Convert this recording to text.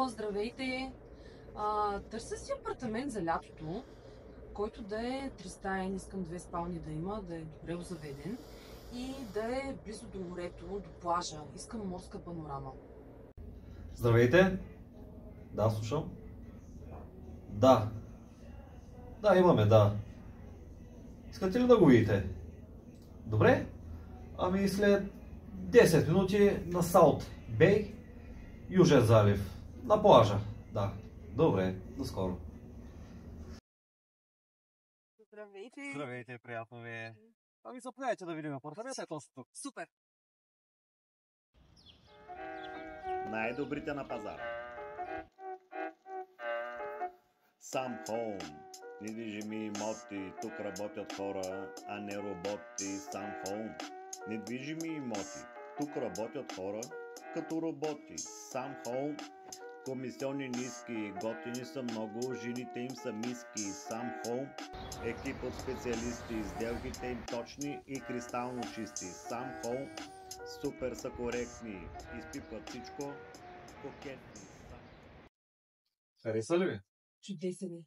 Здравейте! Търся си апартамент за лятото, който да е тристаен, искам 2 спални да има, да е добре озаведен и да е близо до морето, до плажа. Искам морска панорама. Здравейте! Да, слушам. Да. Да, имаме, да. Искате ли да го видите? Добре? Ами след 10 минути на Саут Бей, Южен залив. На плажа. Да. Добре, до скоро. Здравейте! Здравейте, приятно ви е. Ами заповядайте да видим апартамента, ето тук. Супер! Най-добрите на пазара. Сам Хоум. Недвижими имоти. Тук работят хора, а не роботи. Сам Хоум. Недвижими имоти. Тук работят хора, като роботи. Сам Хоум. Комисионни ниски, готини са много, жените им са миски. Сам Хоум. Екип от специалисти, сделките им точни и кристално чисти. Сам Хоум. Супер са коректни, изпипват всичко, кокетни. Хареса ли ви? Чудесен е!